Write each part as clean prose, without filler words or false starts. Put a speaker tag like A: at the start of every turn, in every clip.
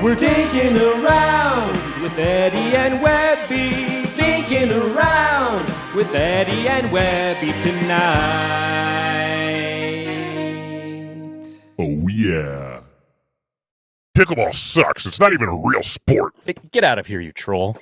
A: We're dinking around with Eddie and Webby. Dinking around with Eddie and Webby tonight.
B: Oh, yeah. Pickleball sucks. It's not even a real sport.
C: Get out of here, you troll.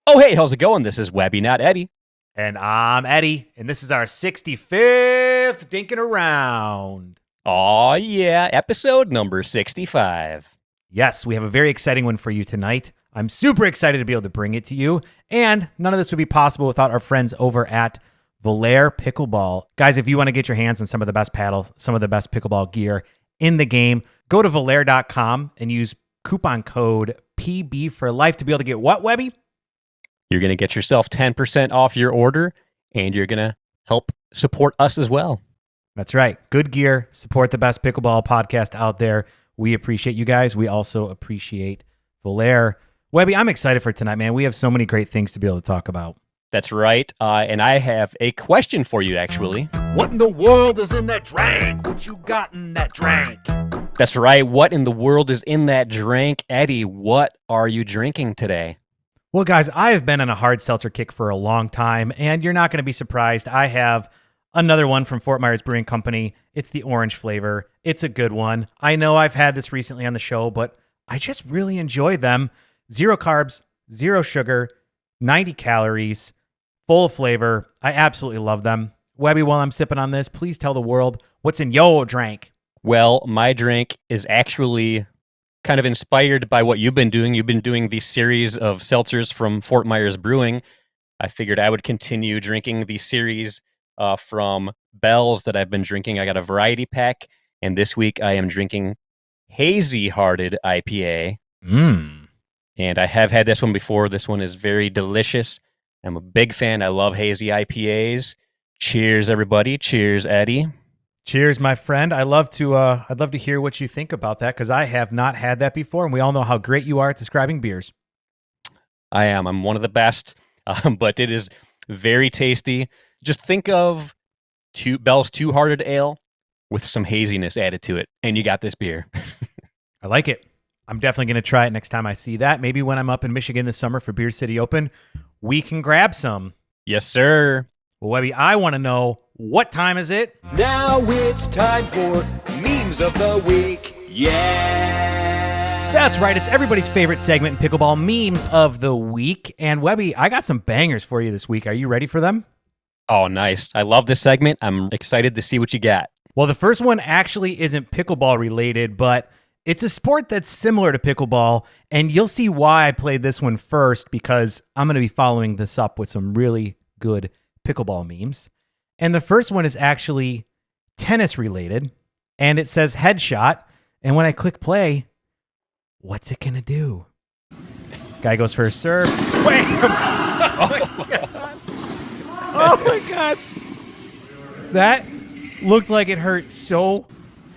C: Oh, hey, how's it going? This is Webby, not Eddie.
D: And I'm Eddie, and this is our 65th Dinking Around.
C: Aw, yeah, episode number 65.
D: Yes, we have a very exciting one for you tonight. I'm super excited to be able to bring it to you, and none of this would be possible without our friends over at Volair Pickleball. Guys, if you want to get your hands on some of the best paddles, some of the best pickleball gear in the game, go to Volair.com and use coupon code PB for life to be able to get what, Webby?
C: You're going to get yourself 10% off your order, and you're going to help support us as well.
D: That's right. Good gear. Support the best pickleball podcast out there. We appreciate you guys. We also appreciate Volair. Webby, I'm excited for tonight, man. We have so many great things to be able to talk about.
C: That's right. And I have a question for you, actually.
E: What in the world is in that drink? What you got in that drink?
C: That's right. What in the world is in that drink? Eddie, what are you drinking today?
D: Well, guys, I have been on a hard seltzer kick for a long time, and you're not going to be surprised. I have another one from Fort Myers Brewing Company. It's the orange flavor. It's a good one. I know I've had this recently on the show, but I just really enjoy them. 0 carbs, 0 sugar, 90 calories, full flavor. I absolutely love them. Webby, while I'm sipping on this, please tell the world what's in your drink.
C: Well, my drink is actually kind of inspired by what you've been doing. You've been doing these series of seltzers from Fort Myers Brewing. I figured I would continue drinking the series from Bell's that I've been drinking. I got a variety pack, and this week I am drinking Hazy Hearted IPA. And I have had this one before. This one is very delicious. I'm a big fan. I love hazy IPAs. Cheers, everybody. Cheers, Eddie.
D: Cheers, my friend. I'd love to hear what you think about that, because I have not had that before, and we all know how great you are at describing beers.
C: I am. I'm one of the best, but it is very tasty. Just think of Bell's Two-Hearted Ale with some haziness added to it, and you got this beer.
D: I like it. I'm definitely going to try it next time I see that. Maybe when I'm up in Michigan this summer for Beer City Open, we can grab some.
C: Yes, sir.
D: Well, Webby, I want to know, what time is it?
A: Now it's time for Memes of the Week. Yeah!
D: That's right. It's everybody's favorite segment in pickleball, Memes of the Week. And Webby, I got some bangers for you this week. Are you ready for them?
C: Oh, nice. I love this segment. I'm excited to see what you got.
D: Well, the first one actually isn't pickleball related, but it's a sport that's similar to pickleball, and you'll see why I played this one first, because I'm going to be following this up with some really good pickleball memes. And the first one is actually tennis related, and it says headshot, and when I click play, what's it going to do? Guy goes for a serve. Wait! Oh my God! Oh my God! That looked like it hurt so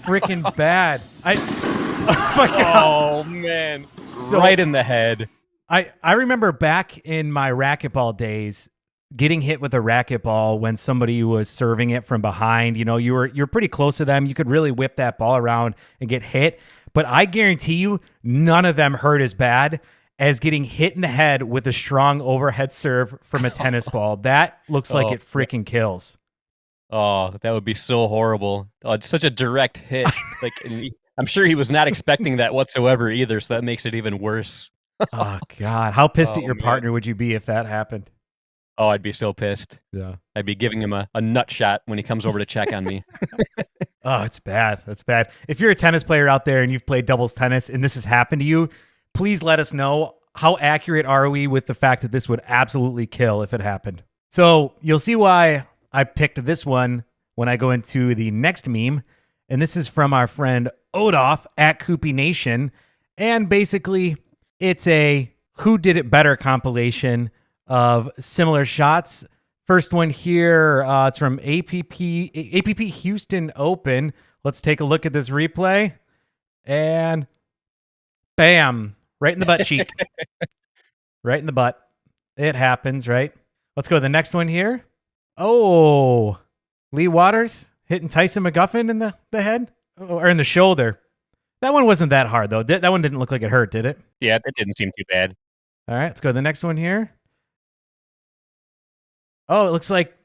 D: freaking bad. Oh my God.
C: Oh, man.
D: So,
C: right in the head.
D: I remember back in my racquetball days getting hit with a racquetball when somebody was serving it from behind. You know, you're pretty close to them. You could really whip that ball around and get hit. But I guarantee you, none of them hurt as bad as getting hit in the head with a strong overhead serve from a tennis ball. That looks like it freaking kills.
C: Oh, that would be so horrible. Oh, it's such a direct hit. I'm sure he was not expecting that whatsoever either, so that makes it even worse.
D: Oh, God. How pissed at your partner would you be if that happened?
C: Oh, I'd be so pissed.
D: Yeah.
C: I'd be giving him a nut shot when he comes over to check on me.
D: Oh, it's bad. That's bad. If you're a tennis player out there and you've played doubles tennis and this has happened to you, please let us know. How accurate are we with the fact that this would absolutely kill if it happened? So you'll see why I picked this one when I go into the next meme. And this is from our friend Odoff at Koopy Nation. And basically, it's a Who Did It Better compilation of similar shots. First one here, it's from APP Houston Open. Let's take a look at this replay. And bam, right in the butt cheek. Right in the butt. It happens, right? Let's go to the next one here. Oh, Lee Waters hitting Tyson McGuffin in the head or in the shoulder. That one wasn't that hard, though. That one didn't look like it hurt, did it?
C: Yeah, that didn't seem too bad.
D: All right, let's go to the next one here. Oh, it looks like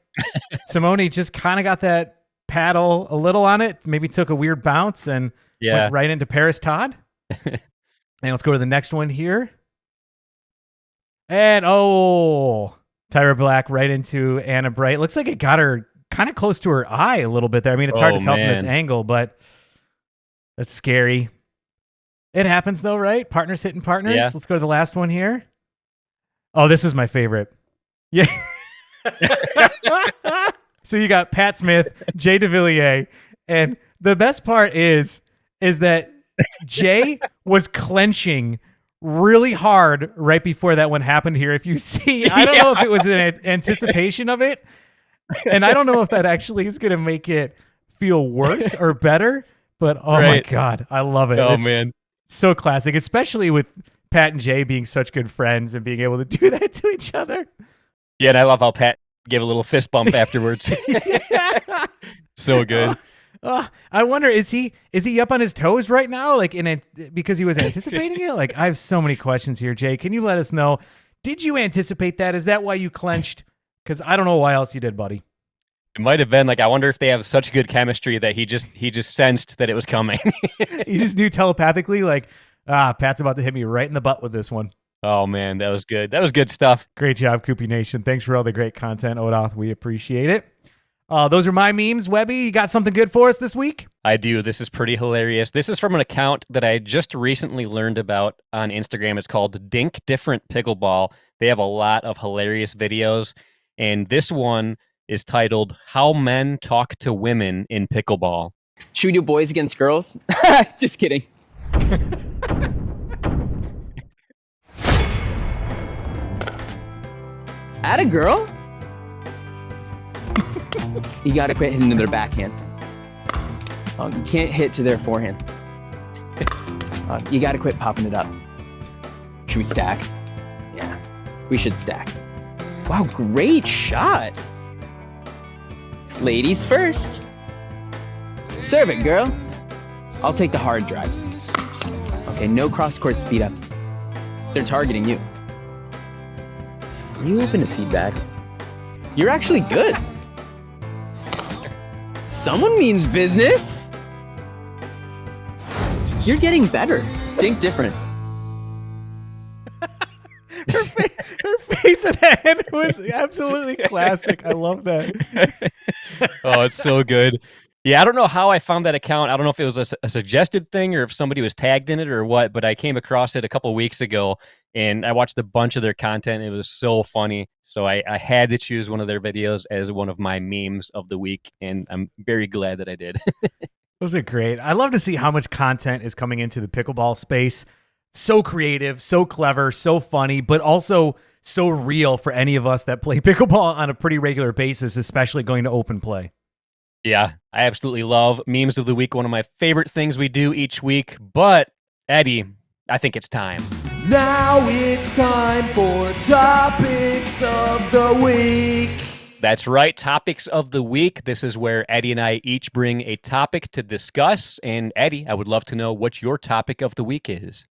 D: Simone just kind of got that paddle a little on it, maybe took a weird bounce and went right into Paris Todd. And let's go to the next one here. And Tyra Black right into Anna Bright. Looks like it got her kind of close to her eye a little bit there. I mean, it's hard to tell from this angle, but that's scary. It happens though, right? Partners hitting partners. Yeah. Let's go to the last one here. Oh, this is my favorite. Yeah. So you got Pat Smith, Jay DeVilliers, and the best part is that Jay was clenching really hard right before that one happened here. If you see, I don't know if it was an anticipation of it, and I don't know if that actually is going to make it feel worse or better, but my God, I love it.
C: Oh, man.
D: So classic, especially with Pat and Jay being such good friends and being able to do that to each other.
C: Yeah, and I love how Pat gave a little fist bump afterwards. So good.
D: I wonder, is he up on his toes right now? Like because he was anticipating it? Like, I have so many questions here, Jay. Can you let us know? Did you anticipate that? Is that why you clenched? Because I don't know why else you did, buddy.
C: It might have been like, I wonder if they have such good chemistry that he just sensed that it was coming.
D: He just knew telepathically, like, Pat's about to hit me right in the butt with this one.
C: Oh, man, that was good. That was good stuff.
D: Great job, Koopy Nation. Thanks for all the great content, Odoth. We appreciate it. Those are my memes. Webby, you got something good for us this week?
C: I do. This is pretty hilarious. This is from an account that I just recently learned about on Instagram. It's called Dinking Pickleball. They have a lot of hilarious videos, and this one is titled How Men Talk to Women in Pickleball.
F: Should we do boys against girls? Just kidding. Atta girl? You gotta quit hitting to their backhand. You can't hit to their forehand. You gotta quit popping it up. Should we stack? Yeah, we should stack. Wow, great shot. Ladies first. Serve it, girl. I'll take the hard drives. Okay, no cross-court speed-ups. They're targeting you. Are you open to feedback? You're actually good. Someone means business. You're getting better. Think different.
D: Her face at the end was absolutely classic. I love that.
C: Oh, it's so good. Yeah, I don't know how I found that account. I don't know if it was a suggested thing or if somebody was tagged in it or what, but I came across it a couple weeks ago and I watched a bunch of their content. It was so funny. So I had to choose one of their videos as one of my memes of the week, and I'm very glad that I did.
D: Those are great. I love to see how much content is coming into the pickleball space. So creative, so clever, so funny, but also so real for any of us that play pickleball on a pretty regular basis, especially going to open play.
C: Yeah, I absolutely love memes of the week. One of my favorite things we do each week. But, Eddie, I think it's time.
A: Now it's time for Topics of the Week.
C: That's right, Topics of the Week. This is where Eddie and I each bring a topic to discuss. And, Eddie, I would love to know what your topic of the week is.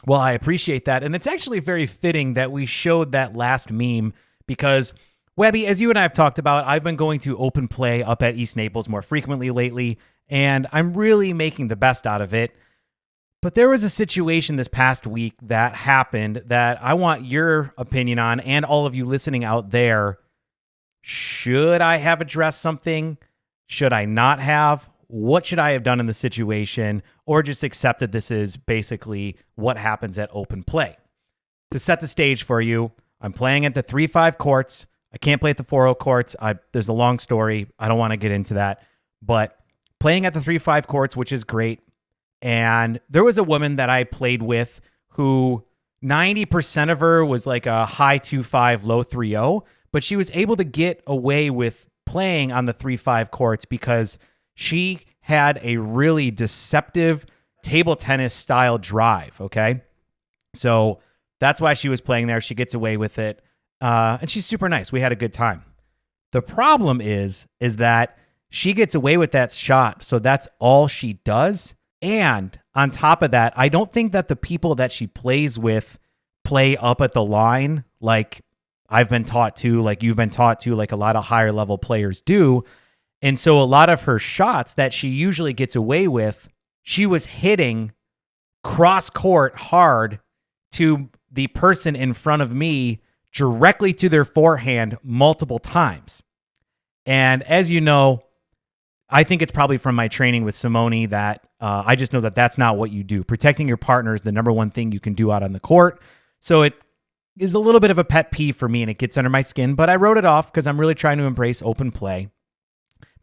D: Well, I appreciate that. And it's actually very fitting that we showed that last meme because, Webby, as you and I have talked about, I've been going to open play up at East Naples more frequently lately, and I'm really making the best out of it. But there was a situation this past week that happened that I want your opinion on, and all of you listening out there. Should I have addressed something? Should I not have? What should I have done in the situation? Or just accepted this is basically what happens at open play? To set the stage for you, I'm playing at the 3-5 courts. I can't play at the 4-0 courts. There's a long story. I don't want to get into that. But playing at the 3-5 courts, which is great. And there was a woman that I played with who 90% of her was like a high 2-5, low 3-0. But she was able to get away with playing on the 3-5 courts because she had a really deceptive table tennis style drive, okay? So that's why she was playing there. She gets away with it. And she's super nice. We had a good time. The problem is that she gets away with that shot, so that's all she does. And on top of that, I don't think that the people that she plays with play up at the line like I've been taught to, like you've been taught to, like a lot of higher level players do. And so a lot of her shots that she usually gets away with, she was hitting cross court hard to the person in front of me directly to their forehand multiple times. And as you know, I think it's probably from my training with Simone that I just know that that's not what you do. Protecting your partner is the number one thing you can do out on the court. So it is a little bit of a pet peeve for me and it gets under my skin, but I wrote it off because I'm really trying to embrace open play.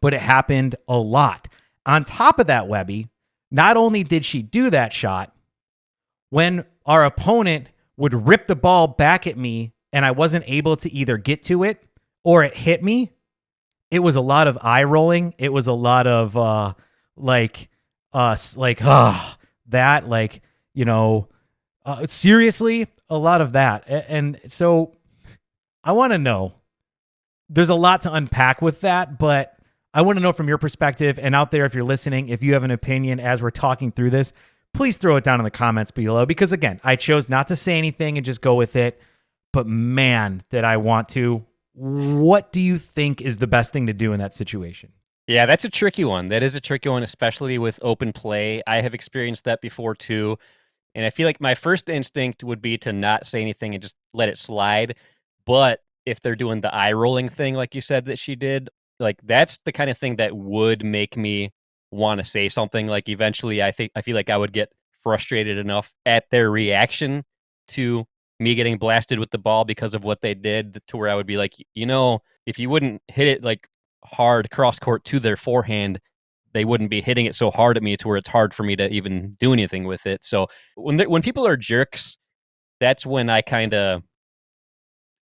D: But it happened a lot. On top of that, Webby, not only did she do that shot, when our opponent would rip the ball back at me and I wasn't able to either get to it or it hit me, it was a lot of eye rolling. It was a lot of seriously, a lot of that. And so I want to know, there's a lot to unpack with that, but I want to know from your perspective, and out there, if you're listening, if you have an opinion as we're talking through this, please throw it down in the comments below, because again, I chose not to say anything and just go with it, but man, did I want to. What do you think is the best thing to do in that situation?
C: Yeah, that's a tricky one. That is a tricky one, especially with open play. I have experienced that before too. And I feel like my first instinct would be to not say anything and just let it slide. But if they're doing the eye rolling thing, like you said that she did, like that's the kind of thing that would make me want to say something. Like eventually I feel like I would get frustrated enough at their reaction to me getting blasted with the ball because of what they did, to where I would be like, if you wouldn't hit it like hard cross court to their forehand, they wouldn't be hitting it so hard at me to where it's hard for me to even do anything with it. So when people are jerks, that's when I kind of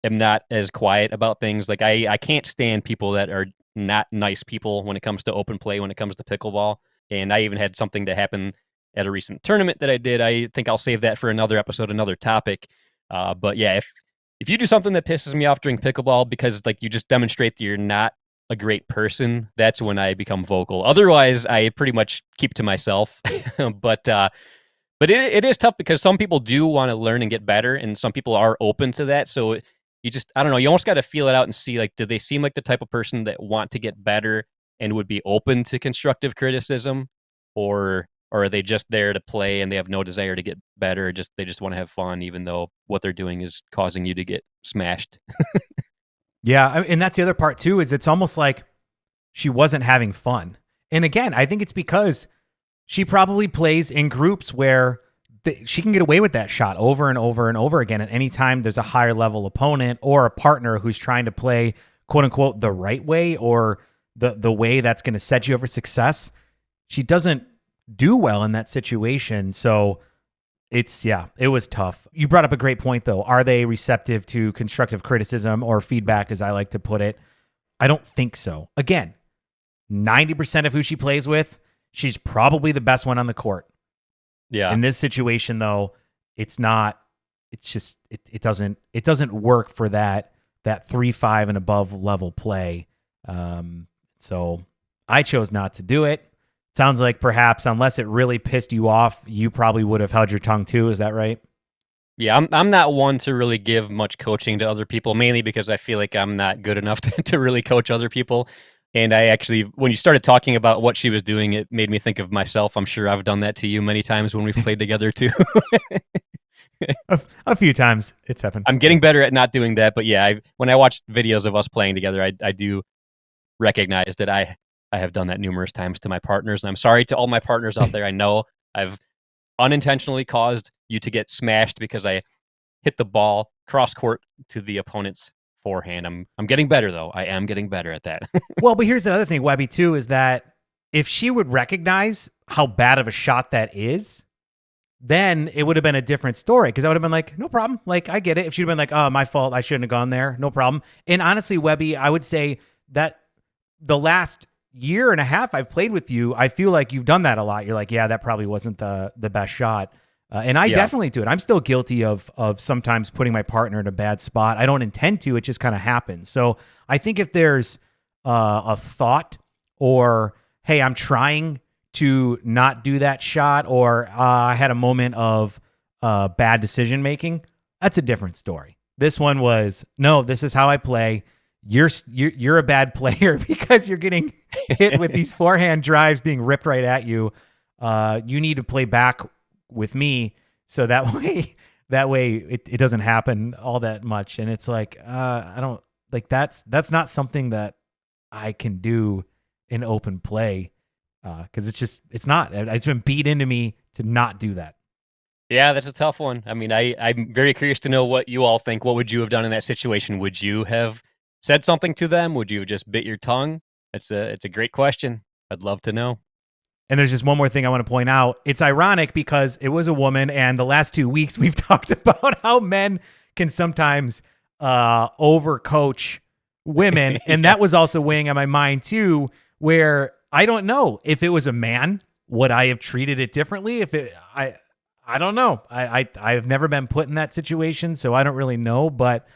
C: am not as quiet about things. Like I can't stand people that are not nice people when it comes to open play, when it comes to pickleball. And I even had something that happened at a recent tournament that I did. I think I'll save that for another episode, another topic. But yeah, if you do something that pisses me off during pickleball because like you just demonstrate that you're not a great person, that's when I become vocal. Otherwise, I pretty much keep to myself. But it is tough because some people do want to learn and get better, and some people are open to that. So you just, I don't know, you almost got to feel it out and see, like, do they seem like the type of person that want to get better and would be open to constructive criticism, or are they just there to play and they have no desire to get better? They just want to have fun, even though what they're doing is causing you to get smashed.
D: Yeah, and that's the other part too, is it's almost like she wasn't having fun. And again, I think it's because she probably plays in groups where she can get away with that shot over and over and over again. At any time there's a higher level opponent or a partner who's trying to play, quote unquote, the right way, or the way that's going to set you up for success, she doesn't do well in that situation. So it was tough. You brought up a great point though. Are they receptive to constructive criticism or feedback, as I like to put it? I don't think so. Again, 90% of who she plays with, she's probably the best one on the court.
C: Yeah.
D: In this situation though, it doesn't work for that 3-5 and above level play. So I chose not to do it. Sounds like perhaps, unless it really pissed you off, you probably would have held your tongue too. Is that right?
C: Yeah, I'm not one to really give much coaching to other people, mainly because I feel like I'm not good enough to really coach other people. And I actually, when you started talking about what she was doing, it made me think of myself. I'm sure I've done that to you many times when we've played together too.
D: A few times it's happened.
C: I'm getting better at not doing that. But yeah, when I watch videos of us playing together, I do recognize that I have done that numerous times to my partners. And I'm sorry to all my partners out there. I know I've unintentionally caused you to get smashed because I hit the ball cross court to the opponent's forehand. I'm getting better though. I am getting better at that.
D: Well, but here's the other thing, Webby, too, is that if she would recognize how bad of a shot that is, then it would have been a different story, because I would have been like, no problem. Like, I get it. If she'd been like, oh, my fault, I shouldn't have gone there. No problem. And honestly, Webby, I would say that the last year and a half I've played with you, I feel like you've done that a lot. You're like, yeah, that probably wasn't the best shot. And I definitely do it. I'm still guilty of sometimes putting my partner in a bad spot. I don't intend to. It just kind of happens. So I think if there's a thought, or, hey, I'm trying to not do that shot, or I had a moment of bad decision making, that's a different story. This one was, no, this is how I play. You're a bad player because you're getting hit with these forehand drives being ripped right at you. You need to play back with me so that way it doesn't happen all that much. And it's like, I don't like that's not something that I can do in open play, because it's not. It's been beat into me to not do that.
C: Yeah, that's a tough one. I mean, I'm very curious to know what you all think. What would you have done in that situation? Would you have said something to them? Would you have just bit your tongue? It's a great question. I'd love to know.
D: And there's just one more thing I want to point out. It's ironic because it was a woman, and the last 2 weeks we've talked about how men can sometimes overcoach women, and that was also weighing on my mind too, where I don't know if it was a man, would I have treated it differently? I don't know. I've never been put in that situation, so I don't really know. But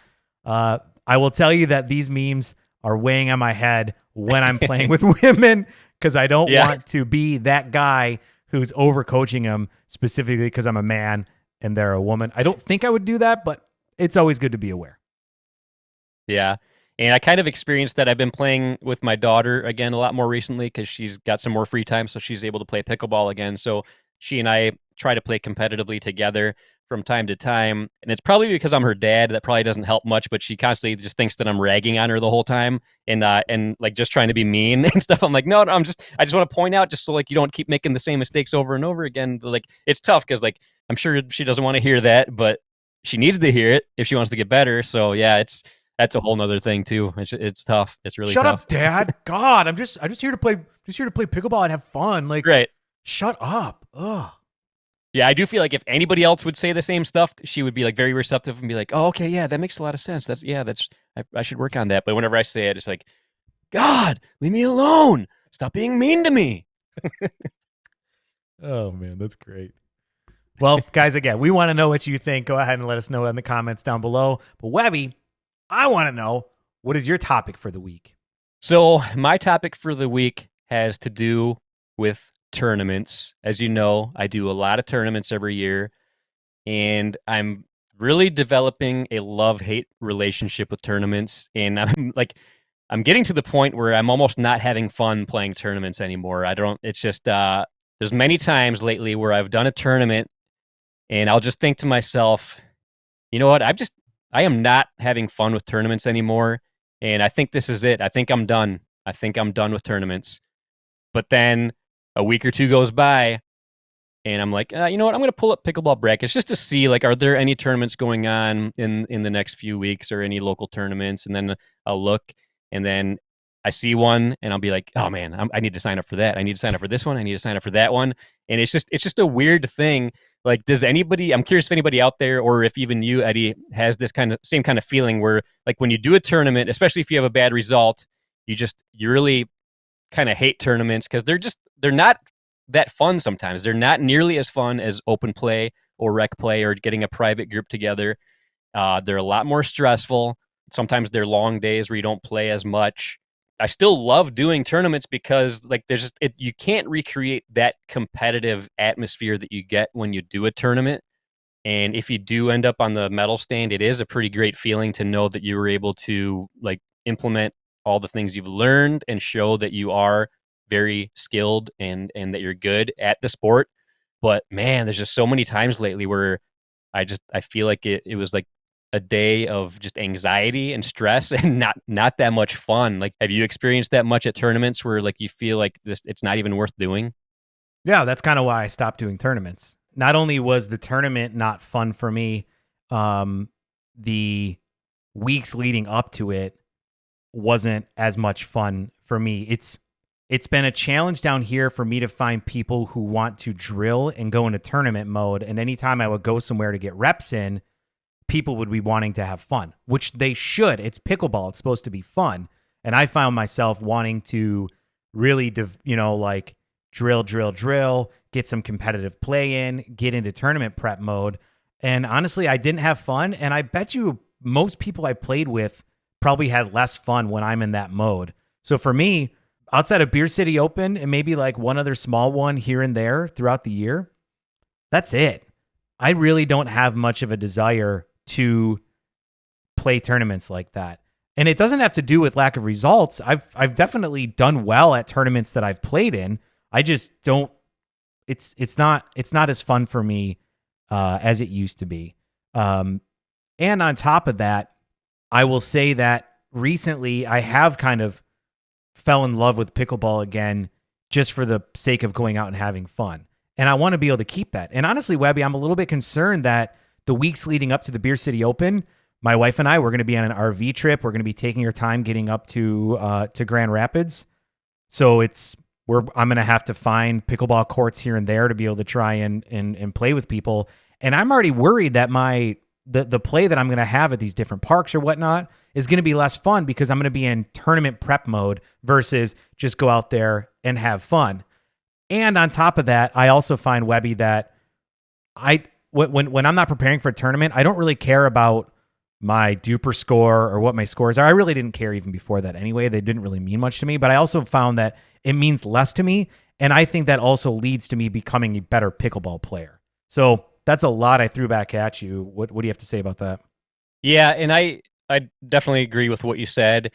D: I will tell you that these memes are weighing on my head when I'm playing with women, because I don't want to be that guy who's overcoaching them specifically because I'm a man and they're a woman. I don't think I would do that, but it's always good to be aware.
C: Yeah. And I kind of experienced that. I've been playing with my daughter again a lot more recently because she's got some more free time, so she's able to play pickleball again. So she and I try to play competitively together from time to time. And it's probably because I'm her dad. That probably doesn't help much, but she constantly just thinks that I'm ragging on her the whole time and like just trying to be mean and stuff. I'm like, no, I just want to point out just so like you don't keep making the same mistakes over and over again. Like it's tough because like I'm sure she doesn't want to hear that, but she needs to hear it if she wants to get better. So yeah, that's a whole nother thing too. It's tough. It's really
D: Shut
C: tough.
D: up, Dad. God, I'm just here to play pickleball and have fun. Like,
C: Right.
D: Shut up. Ugh.
C: Yeah, I do feel like if anybody else would say the same stuff, she would be like very receptive and be like, "Oh, okay, yeah, that makes a lot of sense. I should work on that." But whenever I say it, it's like, "God, leave me alone. Stop being mean to me."
D: Oh man, that's great. Well, guys, again, we want to know what you think. Go ahead and let us know in the comments down below. But Webby, I want to know, what is your topic for the week?
C: So my topic for the week has to do with tournaments. As you know, I do a lot of tournaments every year, and I'm really developing a love-hate relationship with tournaments. And I'm getting to the point where I'm almost not having fun playing tournaments anymore. It's just, there's many times lately where I've done a tournament and I'll just think to myself, you know what? I am not having fun with tournaments anymore. And I think this is it. I think I'm done. I think I'm done with tournaments. But then a week or two goes by and I'm like, you know what? I'm going to pull up pickleball brackets just to see, like, are there any tournaments going on in the next few weeks or any local tournaments? And then I'll look, and then I see one, and I'll be like, oh man, I need to sign up for that. I need to sign up for this one. I need to sign up for that one. And it's just a weird thing. Like, I'm curious if anybody out there, or if even you, Eddie, has this same kind of feeling where, like, when you do a tournament, especially if you have a bad result, you really kind of hate tournaments because they're not that fun sometimes. They're not nearly as fun as open play or rec play or getting a private group together. They're a lot more stressful. Sometimes they're long days where you don't play as much. I still love doing tournaments because, like, you can't recreate that competitive atmosphere that you get when you do a tournament. And if you do end up on the medal stand, it is a pretty great feeling to know that you were able to, like, implement all the things you've learned and show that you are very skilled and that you're good at the sport. But man, there's just so many times lately where I feel like it was like a day of just anxiety and stress and not that much fun. Like, have you experienced that much at tournaments where, like, you feel like it's not even worth doing?
D: Yeah, that's kind of why I stopped doing tournaments. Not only was the tournament not fun for me, the weeks leading up to it wasn't as much fun for me. It's been a challenge down here for me to find people who want to drill and go into tournament mode. And anytime I would go somewhere to get reps in, people would be wanting to have fun, which they should. It's pickleball. It's supposed to be fun. And I found myself wanting to really, like, drill, get some competitive play in, get into tournament prep mode. And honestly, I didn't have fun. And I bet you most people I played with probably had less fun when I'm in that mode. So for me, outside of Beer City Open and maybe like one other small one here and there throughout the year, that's it. I really don't have much of a desire to play tournaments like that. And it doesn't have to do with lack of results. I've definitely done well at tournaments that I've played in. I just don't. It's not as fun for me as it used to be. And on top of that, I will say that recently I have kind of fell in love with pickleball again, just for the sake of going out and having fun. And I want to be able to keep that. And honestly, Webby, I'm a little bit concerned that the weeks leading up to the Beer City Open, my wife and I, we're going to be on an RV trip. We're going to be taking our time getting up to Grand Rapids. So I'm going to have to find pickleball courts here and there to be able to try and play with people. And I'm already worried that the play that I'm going to have at these different parks or whatnot is going to be less fun because I'm going to be in tournament prep mode versus just go out there and have fun. And on top of that, I also find, Webby, that when I'm not preparing for a tournament, I don't really care about my duper score or what my scores are. I really didn't care even before that anyway. They didn't really mean much to me, but I also found that it means less to me. And I think that also leads to me becoming a better pickleball player. So that's a lot I threw back at you. What do you have to say about that?
C: Yeah, and I definitely agree with what you said.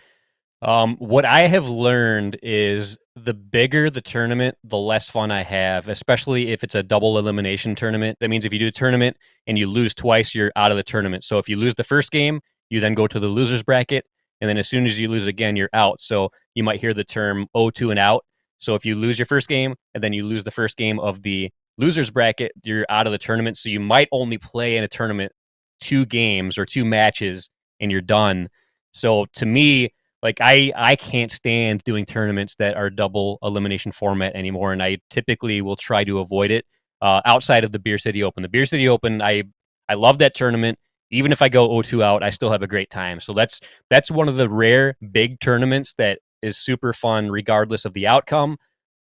C: What I have learned is the bigger the tournament, the less fun I have, especially if it's a double elimination tournament. That means if you do a tournament and you lose twice, you're out of the tournament. So if you lose the first game, you then go to the loser's bracket. And then as soon as you lose again, you're out. So you might hear the term 0-2 and out. So if you lose your first game and then you lose the first game of the loser's bracket, you're out of the tournament. So you might only play in a tournament 2 games or 2 matches and you're done. So to me, like I can't stand doing tournaments that are double elimination format anymore, and I typically will try to avoid it outside of the Beer City Open. The Beer City Open, I love that tournament. Even if I go 0-2 out, I still have a great time. So that's one of the rare big tournaments that is super fun regardless of the outcome,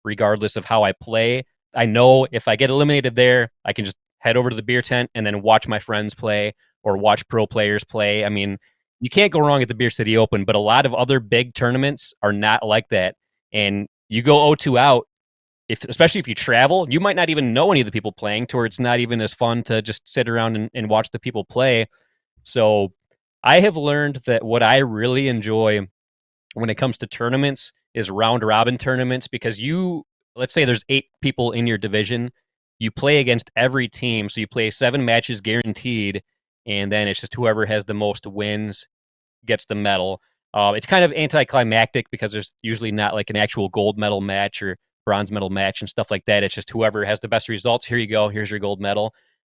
C: regardless of how I play. I know if I get eliminated there, I can just head over to the beer tent and then watch my friends play or watch pro players play. I mean, you can't go wrong at the Beer City Open, but a lot of other big tournaments are not like that. And you go 0-2 out, especially if you travel, you might not even know any of the people playing, to where it's not even as fun to just sit around and watch the people play. So I have learned that what I really enjoy when it comes to tournaments is round robin tournaments, because let's say there's 8 people in your division, you play against every team. So you play 7 matches guaranteed. And then it's just whoever has the most wins gets the medal. It's kind of anticlimactic because there's usually not like an actual gold medal match or bronze medal match and stuff like that. It's just whoever has the best results. Here you go. Here's your gold medal.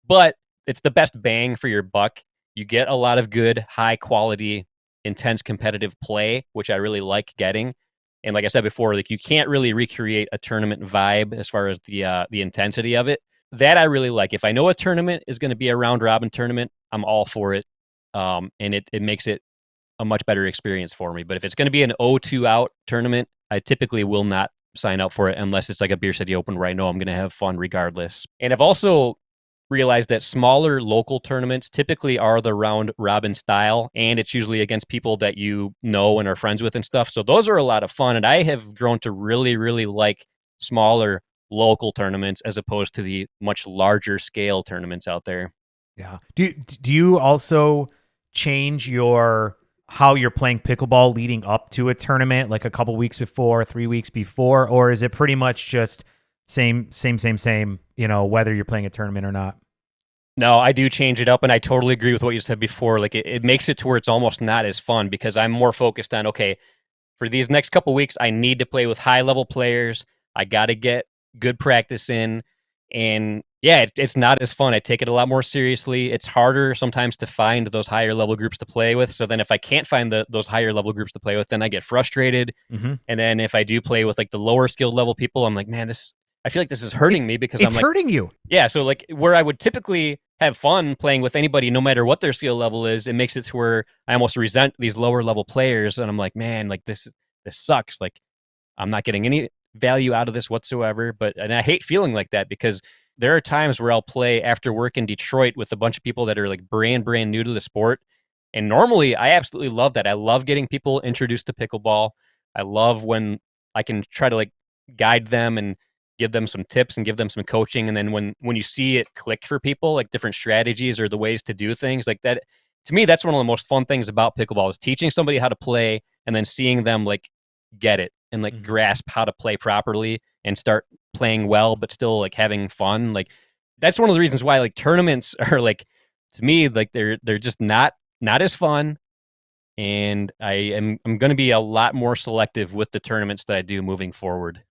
C: But it's the best bang for your buck. You get a lot of good, high quality, intense competitive play, which I really like getting. And like I said before, like you can't really recreate a tournament vibe as far as the intensity of it. That I really like. If I know a tournament is going to be a round robin tournament, I'm all for it. And it makes it a much better experience for me. But if it's going to be an 0-2 out tournament, I typically will not sign up for it unless it's like a Beer City Open where I know I'm going to have fun regardless. And I've also realized that smaller local tournaments typically are the round robin style, and it's usually against people that you know and are friends with and stuff. So those are a lot of fun. And I have grown to really, really like smaller local tournaments as opposed to the much larger scale tournaments out there.
D: Yeah. Do you also change how you're playing pickleball leading up to a tournament, like a couple weeks before, 3 weeks before, or is it pretty much just same, whether you're playing a tournament or not?
C: No, I do change it up, and I totally agree with what you said before. Like it makes it to where it's almost not as fun because I'm more focused on, okay, for these next couple weeks, I need to play with high level players. I got to get good practice in, and yeah, it's not as fun. I take it a lot more seriously. It's harder sometimes to find those higher level groups to play with. So then if I can't find those higher level groups to play with, then I get frustrated. Mm-hmm. And then if I do play with like the lower skilled level people, I'm like, man, I feel like this is hurting me because
D: it's hurting you.
C: Yeah. So like where I would typically have fun playing with anybody, no matter what their skill level is, it makes it to where I almost resent these lower level players. And I'm like, man, like this sucks. Like I'm not getting any value out of this whatsoever. And I hate feeling like that because there are times where I'll play after work in Detroit with a bunch of people that are like brand new to the sport. And normally I absolutely love that. I love getting people introduced to pickleball. I love when I can try to like guide them and give them some tips and give them some coaching. And then when you see it click for people, like different strategies or the ways to do things like that, to me, that's one of the most fun things about pickleball is teaching somebody how to play and then seeing them like get it and like grasp how to play properly and start playing well, but still like having fun. Like that's one of the reasons why like tournaments are like, to me, like they're just not as fun. And I'm going to be a lot more selective with the tournaments that I do moving forward.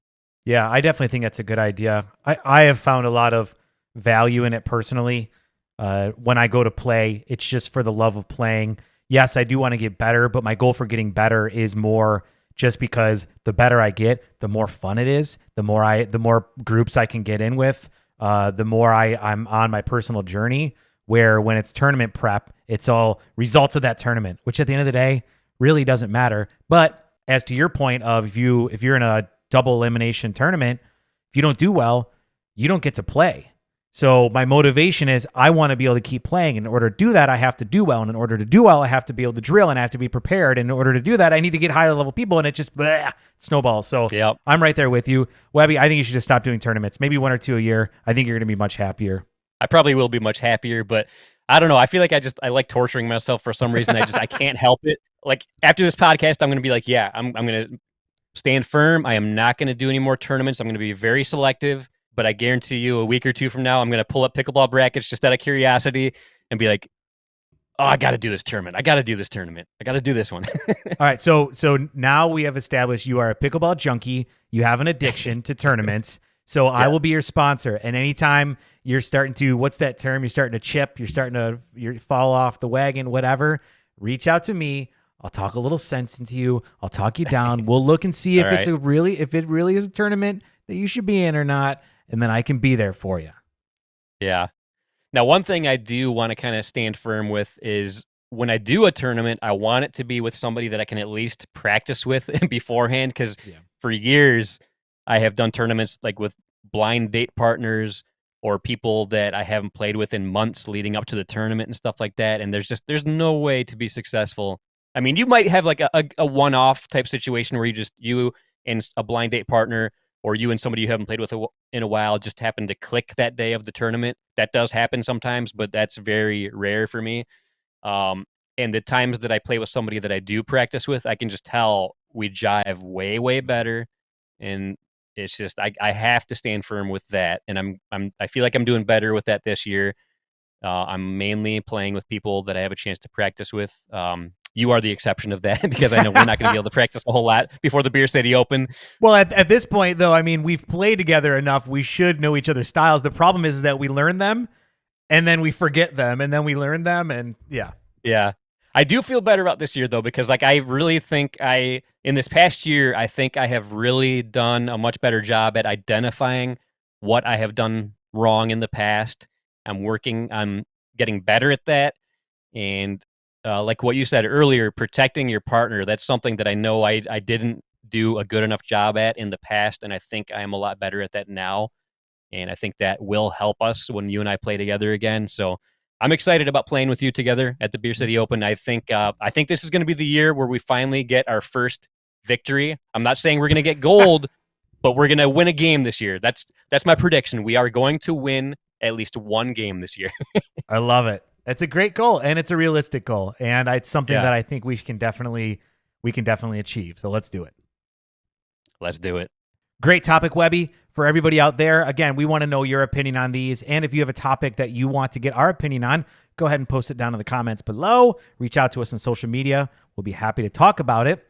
D: Yeah, I definitely think that's a good idea. I have found a lot of value in it personally. When I go to play, it's just for the love of playing. Yes, I do want to get better, but my goal for getting better is more just because the better I get, the more fun it is, the more groups I can get in with, the more I'm on my personal journey. Where when it's tournament prep, it's all results of that tournament, which at the end of the day really doesn't matter. But as to your point of if you're in a double elimination tournament, if you don't do well, you don't get to play. So my motivation is I want to be able to keep playing. In order to do that, I have to do well. And in order to do well, I have to be able to drill and I have to be prepared. And in order to do that, I need to get higher level people. And it just snowballs. So
C: Yep.
D: I'm right there with you. Webby, I think you should just stop doing tournaments. Maybe 1 or 2 a year. I think you're going to be much happier.
C: I probably will be much happier, but I don't know. I feel like I like torturing myself for some reason. I can't help it. Like after this podcast, I'm going to be like, yeah, I'm going to stand firm. I am not going to do any more tournaments. I'm going to be very selective, but I guarantee you a week or two from now, I'm going to pull up pickleball brackets just out of curiosity and be like, oh, I got to do this tournament. I got to do this tournament. I got to do this one.
D: All right. So now we have established you are a pickleball junkie. You have an addiction to tournaments. So I will be your sponsor. And anytime you're starting to, what's that term? You're starting to chip, you fall off the wagon, whatever, reach out to me. I'll talk a little sense into you. I'll talk you down. We'll look and see if if it really is a tournament that you should be in or not. And then I can be there for you.
C: Yeah. Now, one thing I do want to kind of stand firm with is when I do a tournament, I want it to be with somebody that I can at least practice with beforehand. Because for years, I have done tournaments like with blind date partners or people that I haven't played with in months leading up to the tournament and stuff like that. And there's no way to be successful. I mean, you might have like a one-off type situation where you and a blind date partner or you and somebody you haven't played with in a while just happen to click that day of the tournament. That does happen sometimes, but that's very rare for me. And the times that I play with somebody that I do practice with, I can just tell we jive way, way better. And it's just I have to stand firm with that, and I feel like I'm doing better with that this year. I'm mainly playing with people that I have a chance to practice with. You are the exception of that because I know we're not going to be able to practice a whole lot before the Beer City Open.
D: Well, at this point, though, I mean, we've played together enough. We should know each other's styles. The problem is that we learn them, and then we forget them, and then we learn them, and yeah.
C: I do feel better about this year, though, because like I really think in this past year, I think I have really done a much better job at identifying what I have done wrong in the past. I'm getting better at that. And like what you said earlier, protecting your partner, that's something that I know I didn't do a good enough job at in the past. And I think I am a lot better at that now. And I think that will help us when you and I play together again. So I'm excited about playing with you together at the Beer City Open. I think this is going to be the year where we finally get our first victory. I'm not saying we're going to get gold, but we're going to win a game this year. That's my prediction. We are going to win at least one game this year.
D: I love it. It's a great goal, and it's a realistic goal, and it's something that I think we can definitely achieve. So let's do it.
C: Let's do it.
D: Great topic, Webby. For everybody out there, again, we want to know your opinion on these. And if you have a topic that you want to get our opinion on, go ahead and post it down in the comments below. Reach out to us on social media. We'll be happy to talk about it.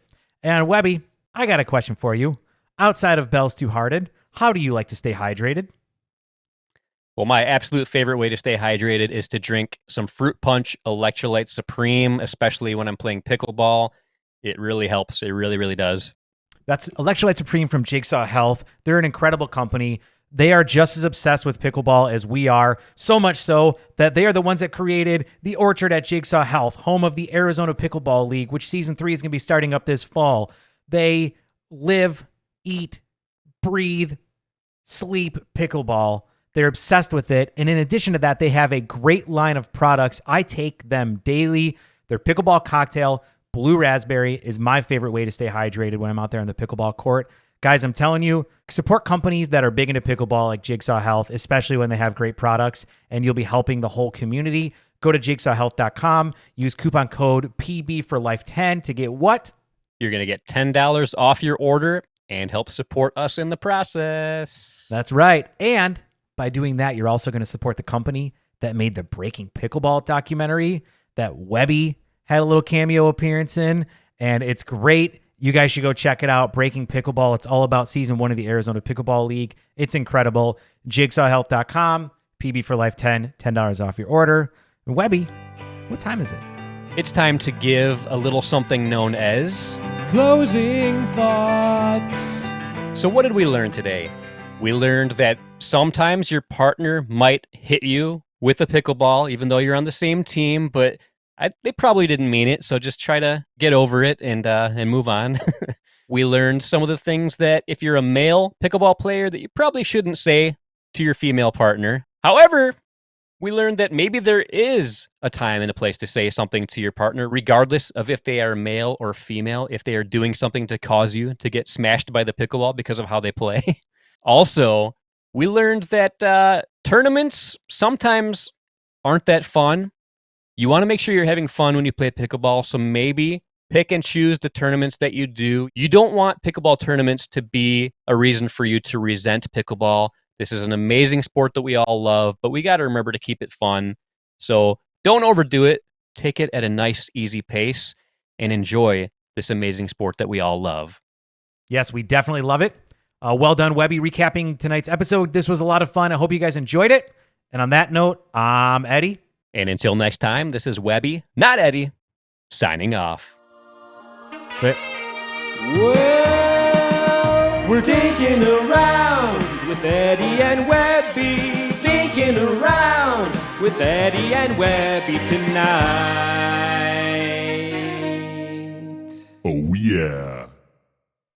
D: And Webby, I got a question for you. Outside of Bell's Two Hearted, how do you like to stay hydrated?
C: Well, my absolute favorite way to stay hydrated is to drink some Fruit Punch Electrolyte Supreme, especially when I'm playing pickleball. It really helps. It really, really does.
D: That's Electrolyte Supreme from Jigsaw Health. They're an incredible company. They are just as obsessed with pickleball as we are, so much so that they are the ones that created the Orchard at Jigsaw Health, home of the Arizona Pickleball League, which season 3 is going to be starting up this fall. They live, eat, breathe, sleep pickleball. They're obsessed with it. And in addition to that, they have a great line of products. I take them daily. Their pickleball cocktail, Blue Raspberry, is my favorite way to stay hydrated when I'm out there on the pickleball court. Guys, I'm telling you, support companies that are big into pickleball like Jigsaw Health, especially when they have great products, and you'll be helping the whole community. Go to jigsawhealth.com, use coupon code PB4Life10 to get what?
C: You're going to get $10 off your order and help support us in the process.
D: That's right. And by doing that, you're also going to support the company that made the Breaking Pickleball documentary that Webby had a little cameo appearance in, and it's great. You guys should go check it out. Breaking Pickleball. It's all about season 1 of the Arizona Pickleball League. It's incredible. Jigsawhealth.com, PB4Life10, $10 off your order. And Webby, what time is it?
C: It's time to give a little something known as
A: Closing thoughts.
C: So what did we learn today? We learned that sometimes your partner might hit you with a pickleball, even though you're on the same team, but they probably didn't mean it, so just try to get over it and move on. We learned some of the things that if you're a male pickleball player that you probably shouldn't say to your female partner. However, we learned that maybe there is a time and a place to say something to your partner, regardless of if they are male or female, if they are doing something to cause you to get smashed by the pickleball because of how they play. Also, we learned that tournaments sometimes aren't that fun. You want to make sure you're having fun when you play pickleball, so maybe pick and choose the tournaments that you do. You don't want pickleball tournaments to be a reason for you to resent pickleball. This is an amazing sport that we all love, but we got to remember to keep it fun. So don't overdo it. Take it at a nice, easy pace and enjoy this amazing sport that we all love.
D: Yes, we definitely love it. Well done, Webby, recapping tonight's episode. This was a lot of fun. I hope you guys enjoyed it. And on that note, I'm Eddie.
C: And until next time, this is Webby, not Eddie, signing off.
D: But
A: Well, we're dinking around with Eddie and Webby. Dinking around with Eddie and Webby tonight.
B: Oh, yeah.